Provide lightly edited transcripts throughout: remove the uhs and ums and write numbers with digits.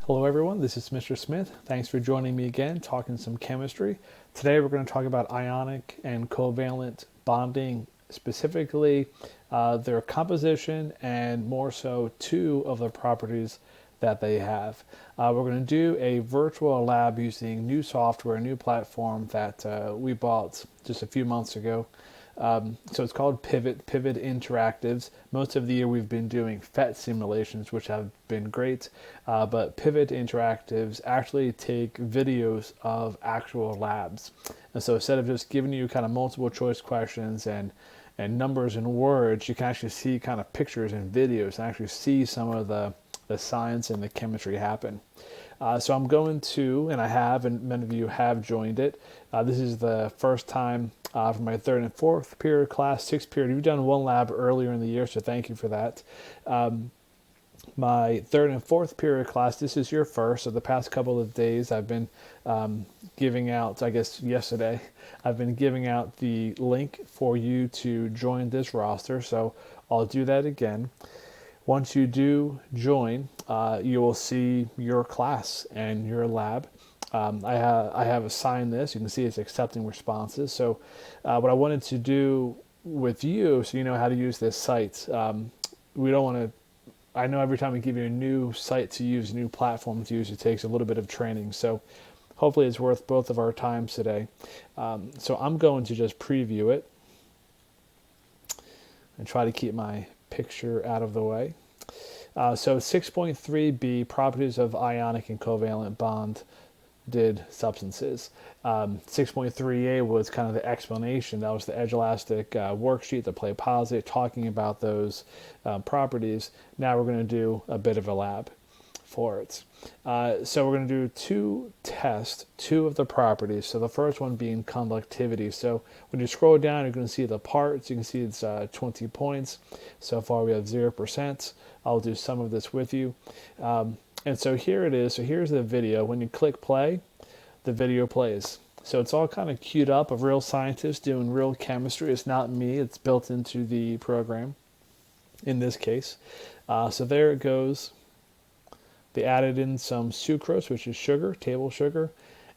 Hello everyone, this is Mr. Smith. Thanks for joining me again, talking some chemistry. Today we're going to talk about ionic and covalent bonding, specifically their composition and more so two of the properties that they have. We're going to do a virtual lab using new software, a new platform that we bought just a few months ago. So it's called Pivot Interactives. Most of the year we've been doing PhET simulations, which have been great, but Pivot Interactives actually take videos of actual labs. And so instead of just giving you kind of multiple choice questions and numbers and words, you can actually see kind of pictures and videos and actually see some of the science and the chemistry happen. So I'm going to, and I have, and many of you have joined it. This is the first time for my third and fourth period class, sixth period. You've done one lab earlier in the year, so thank you for that. My third and fourth period class, this is your first. So the past couple of days I've been giving out, I guess yesterday, I've been giving out the link for you to join this roster. So I'll do that again. Once you do join, you will see your class and your lab. I have assigned this. You can see it's accepting responses. So what I wanted to do with you, so you know how to use this site, we don't want to, I know every time we give you a new site to use, a new platform to use, it takes a little bit of training. So hopefully it's worth both of our times today. So I'm going to just preview it and try to keep my picture out of the way. So 6.3b, properties of ionic and covalent bonded substances. 6.3a was kind of the explanation. That was the edge elastic worksheet, the play posit, talking about those properties. Now we're going to do a bit of a lab for it. So we're going to do two of the properties. So the first one being conductivity. So when you scroll down, you're going to see the parts. You can see it's 20 points. So far we have 0%. I'll do some of this with you. And so here it is. So here's the video. When you click play, the video plays. So it's all kind of queued up of real scientists doing real chemistry. It's not me. It's built into the program in this case. So there it goes. They added in some sucrose, which is sugar, table sugar.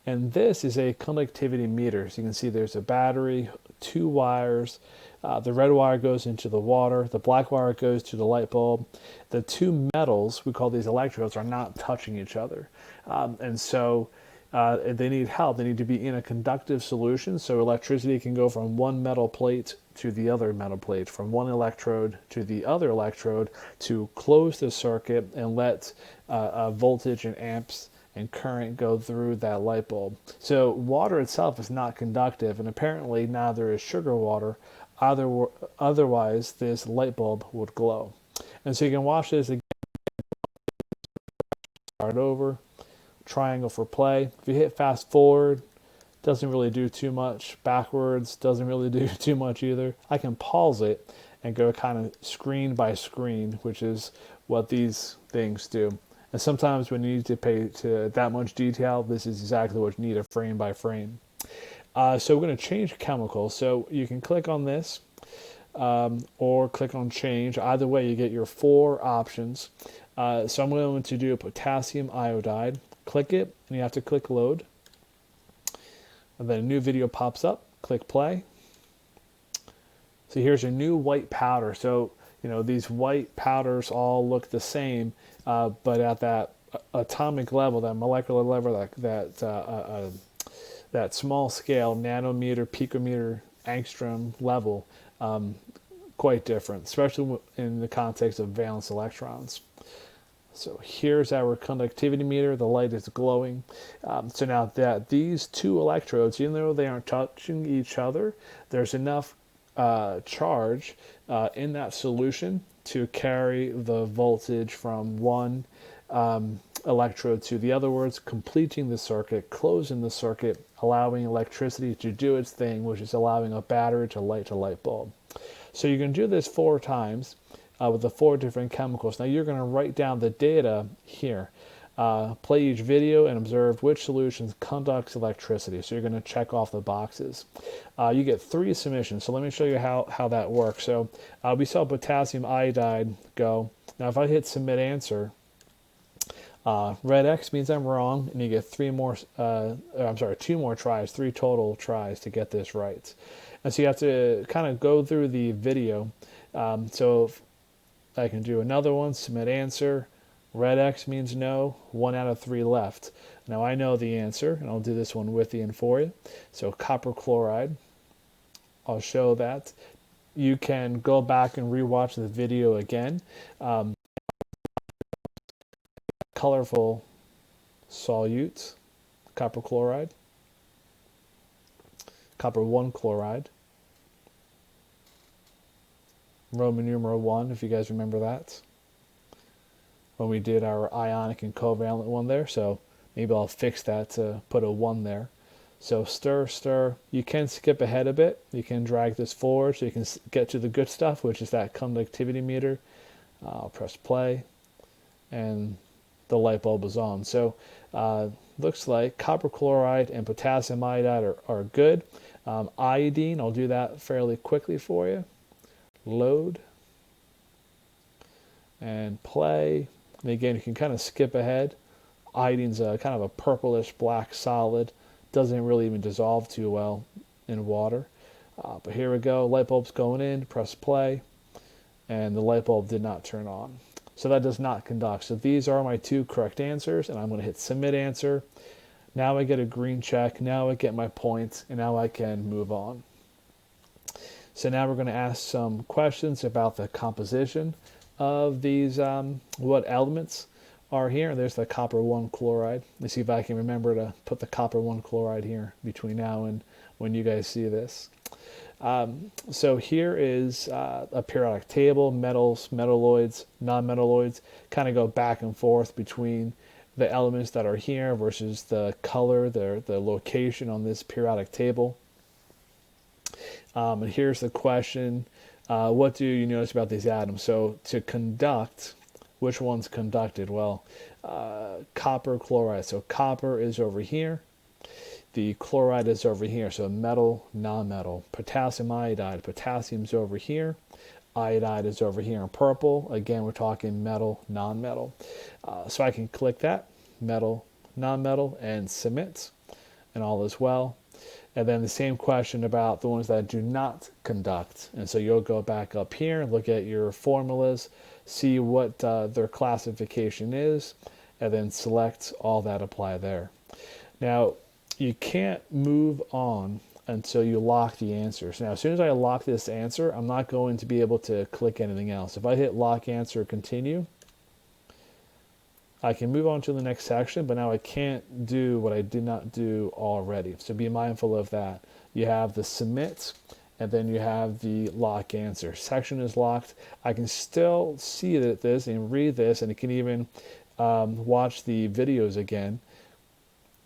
And this is a conductivity meter. So you can see there's a battery, two wires. The red wire goes into the water. The black wire goes to the light bulb. The two metals, we call these electrodes, are not touching each other. And so they need help. They need to be in a conductive solution so electricity can go from one metal plate to the other metal plate, from one electrode to the other electrode, to close the circuit and let voltage and amps and current go through that light bulb. So water itself is not conductive, and apparently neither is sugar water. Otherwise, this light bulb would glow. And so you can watch this again. Start over. Triangle for play. If you hit fast forward, doesn't really do too much. Backwards doesn't really do too much either. I can pause it and go kind of screen by screen, which is what these things do. And sometimes when you need to pay to that much detail, this is exactly what you need, a frame by frame. So we're going to change chemicals. So you can click on this or click on change. Either way, you get your four options. So I'm going to do a potassium iodide. Click it, and you have to click load. And then a new video pops up. Click play. So here's your new white powder. So, you know, these white powders all look the same, but at that atomic level, that molecular level, that small scale, nanometer, picometer, angstrom level, quite different, especially in the context of valence electrons. So here's our conductivity meter. The light is glowing. So now that these two electrodes, even though they aren't touching each other, there's enough charge in that solution to carry the voltage from one electrode to the other, words, completing the circuit, closing the circuit, allowing electricity to do its thing, which is allowing a battery to light a light bulb. So you can do this 4 times with the 4 different chemicals. Now you're going to write down the data here. Play each video and observe which solutions conducts electricity. So you're going to check off the boxes. You get 3 submissions. So let me show you how that works. So we saw potassium iodide go. Now if I hit submit answer, Red X means I'm wrong, and you get two more tries, three total tries to get this right. And so you have to kind of go through the video. So if I can do another one, submit answer. Red X means no, 1 out of 3 left. Now I know the answer, and I'll do this one with you and for you. So copper chloride, I'll show that. You can go back and rewatch the video again. Colorful solutes, copper chloride, copper 1 chloride, Roman numeral 1, if you guys remember that, when we did our ionic and covalent one there. So maybe I'll fix that to put a 1 there. So stir, stir. You can skip ahead a bit. You can drag this forward so you can get to the good stuff, which is that conductivity meter. I'll press play, and the light bulb is on. So looks like copper chloride and potassium iodide are good. Iodine, I'll do that fairly quickly for you. Load and play. And again, you can kind of skip ahead. Iodine's kind of a purplish black solid. Doesn't really even dissolve too well in water. But here we go. Light bulb's going in. Press play. And the light bulb did not turn on. So that does not conduct. So these are my 2 correct answers, and I'm going to hit submit answer. Now I get a green check. Now I get my points, and now I can move on. So now we're going to ask some questions about the composition of these, what elements are here. There's the copper 1 chloride. Let's see if I can remember to put the copper 1 chloride here between now and when you guys see this. So here is a periodic table. Metals, metalloids, non-metalloids kind of go back and forth between the elements that are here versus the color, the location on this periodic table. And here's the question. What do you notice about these atoms? So to conduct, which one's conducted? Well, copper chloride. So copper is over here. The chloride is over here. So metal, non-metal. Potassium iodide. Potassium's over here. Iodide is over here in purple. Again, we're talking metal, non-metal. So I can click that, metal, non-metal, and submit, and all is well. And then the same question about the ones that do not conduct. And so you'll go back up here, look at your formulas, see what their classification is, and then select all that apply there. Now, you can't move on until you lock the answers. Now, as soon as I lock this answer, I'm not going to be able to click anything else. If I hit lock answer, continue, I can move on to the next section, but now I can't do what I did not do already. So be mindful of that. You have the submit, and then you have the lock answer. Section is locked. I can still see this and read this, and I can even watch the videos again.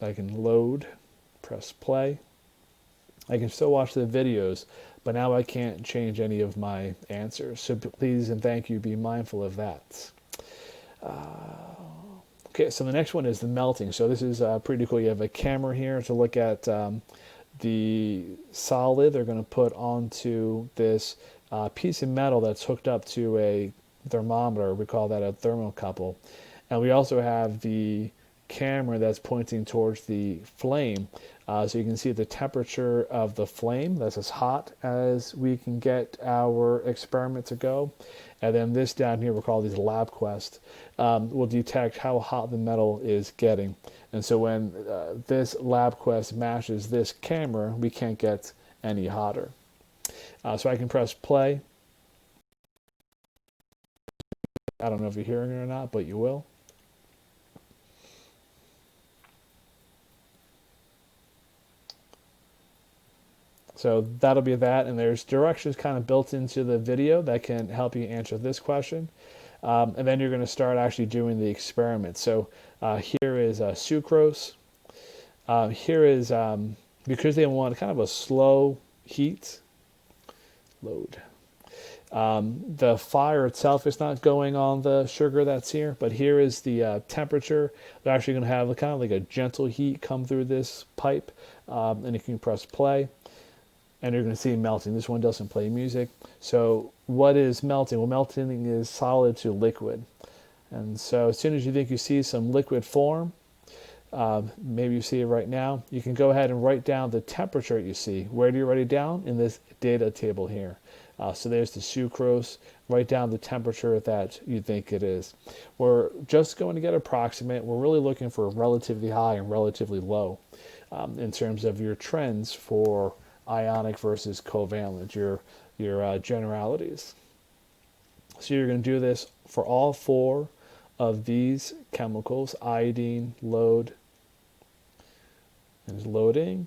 I can load, press play. I can still watch the videos, but now I can't change any of my answers. So please and thank you, be mindful of that. Okay, so the next one is the melting. So this is pretty cool. You have a camera here to look at the solid they're going to put onto this piece of metal that's hooked up to a thermometer. We call that a thermocouple. And we also have the camera that's pointing towards the flame. So you can see the temperature of the flame. That's as hot as we can get our experiment to go. And then this down here, we'll call these lab quests, will detect how hot the metal is getting. And so when this lab quest matches this camera, we can't get any hotter. So I can press play. I don't know if you're hearing it or not, but you will. So that'll be that, and there's directions kind of built into the video that can help you answer this question. And then you're going to start actually doing the experiment. So here is sucrose. Here is, because they want kind of a slow heat, load. The fire itself is not going on the sugar that's here, but here is the temperature. They're actually going to have kind of like a gentle heat come through this pipe, and you can press play. And you're going to see melting. This one doesn't play music. So what is melting? Well, melting is solid to liquid. And so as soon as you think you see some liquid form, maybe you see it right now, you can go ahead and write down the temperature you see. Where do you write it down? In this data table here. So there's the sucrose. Write down the temperature that you think it is. We're just going to get approximate. We're really looking for relatively high and relatively low in terms of your trends for ionic versus covalent, your generalities. So you're going to do this for all four of these chemicals. Iodine, load, is loading,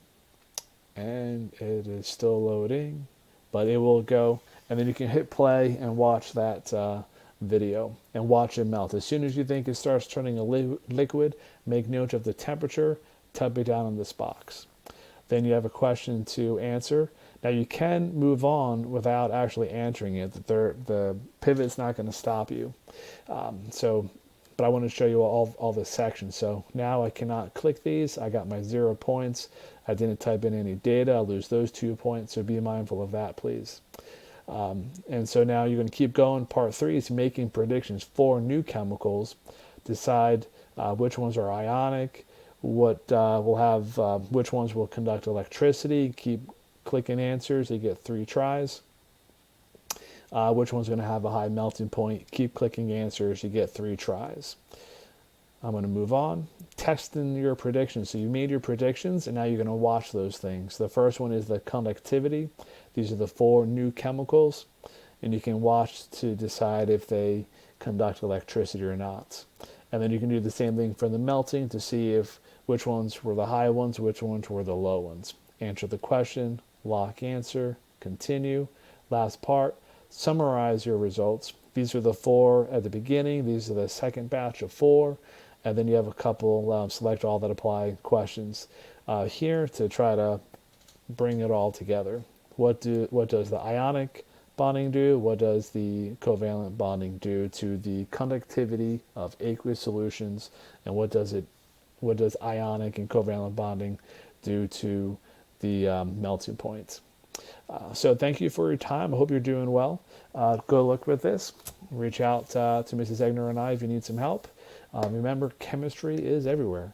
and it is still loading, but it will go, and then you can hit play and watch that video and watch it melt. As soon as you think it starts turning a liquid, make note of the temperature, type it down in this box. Then you have a question to answer. Now you can move on without actually answering it. The pivot's not going to stop you. But I want to show you all the sections. So now I cannot click these. I got my 0 points. I didn't type in any data. I'll lose those 2 points. So be mindful of that, please. And so now you're going to keep going. Part 3 is making predictions for new chemicals. Decide which ones are ionic, what will have, which ones will conduct electricity. Keep clicking answers. You get 3 tries. Which one's going to have a high melting point? Keep clicking answers. You get 3 tries. I'm going to move on. Testing your predictions. So you made your predictions, and now you're going to watch those things. The first one is the conductivity. These are the 4 new chemicals, and you can watch to decide if they conduct electricity or not. And then you can do the same thing for the melting to see if which ones were the high ones, which ones were the low ones. Answer the question, lock answer, continue. Last part. Summarize your results. These are the 4 at the beginning. These are the second batch of 4. And then you have a couple select all that apply questions here to try to bring it all together. What does the ionic bonding do? What does the covalent bonding do to the conductivity of aqueous solutions? And what does ionic and covalent bonding do to the melting points? So thank you for your time. I hope you're doing well. Go look with this. Reach out to Mrs. Egner and I if you need some help. Remember, chemistry is everywhere.